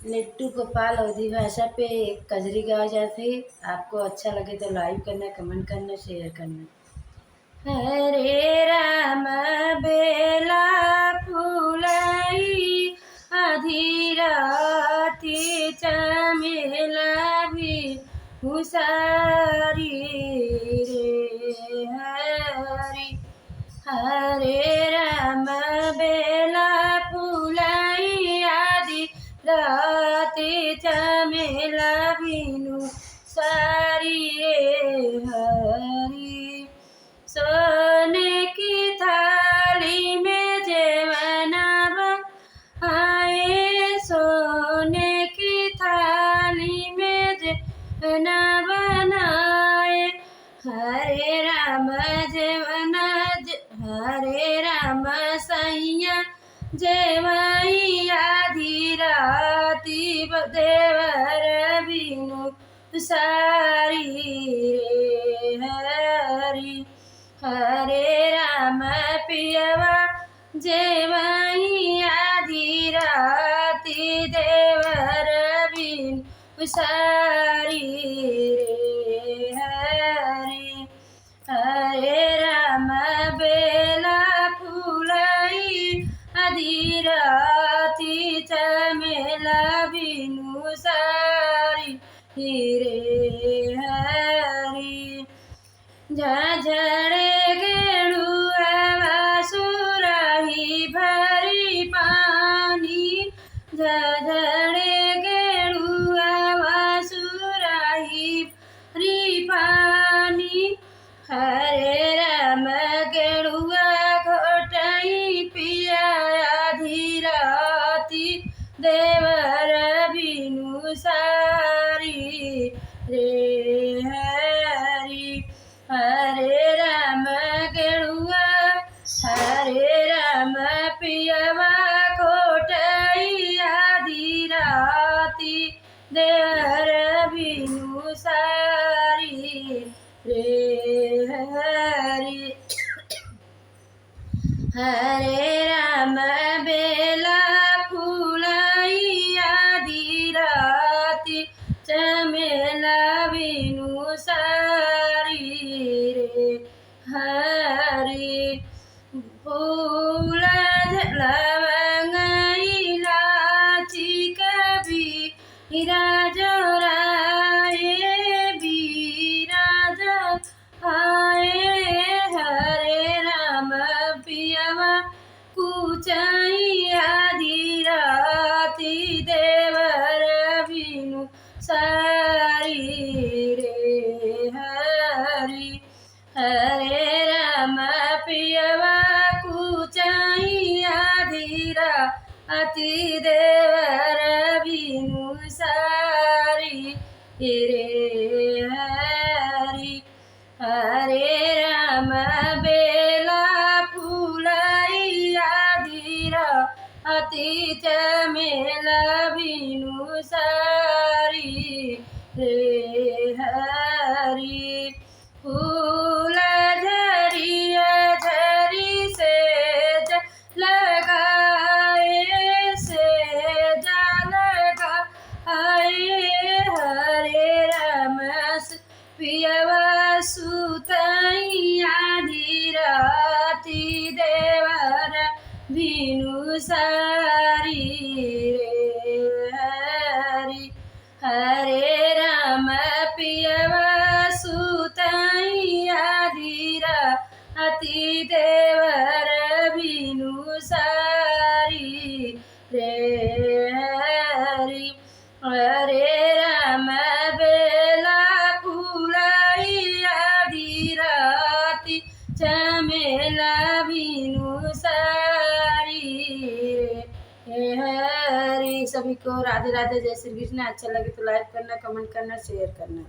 निट्टू गोपाल अवधी भाषा पे एक कजरी गाई जाती। आपको अच्छा लगे तो लाइक करना, कमेंट करना, शेयर करना। हरे राम बेला फुलाई आधी राती चमेला भी हुसारी रे हरी। हरे राम बेला फुलाई आदि राती चमेला बिनु सारी रे हरी। सोने की थाली में जेवना आए, सोने की थाली में जेवना बनाए। हरे राम जेवना हरे राम सैया जेवई आधी राती देवर बिनु सारी रे हरी। हरे राम पियवा जेवई आधी राती देवर बिनु सारी रे हरी। हरे राम बेला फुलाई आधी राती चमेला बिनु सारी रे हरी। झझड़े गेड़ुआ सुराही भरी पानी, झझड़े गेड़ुआ सुराही भरी पानी। हरे राम गेड़ुआ घोटई पिया आधी राती देवर बिनु सारी रे हरी। हरे राम गेड़ुआ हरे राम पियवा घोटई आधी राती देवर बिनु सारी रे हरी। हरे राम बेला फुलाई आधी राती चमेला बिनु सारी रे हरी। फूल लवंग इलाची कभी राजोराए बिराज आए। हरे राम पियवा कुचाई आधी राती देवर बिनु सारी रे हरी। हरे राम पियवा कुचाई आधी राती देवर बिनु सारी रे हरी। हरे राम बेला फुलाई आधी राती चमेला बिनु सारी रे हरी। फूल झरिया झरी से लगाए से लगाए। हरे राम पियवा सुतई आधी राती देवर बिनु सारी रे हरी। हरे राम पियवा सुतई आधी राती देवर बिनु सारी रे हरी। हरे राम बेला फुलाई आधी राती चमेला बिनु सारी रे हरी। सभी को राधे राधे, जय श्री कृष्ण। अच्छा लगे तो लाइक करना, कमेंट करना, शेयर करना।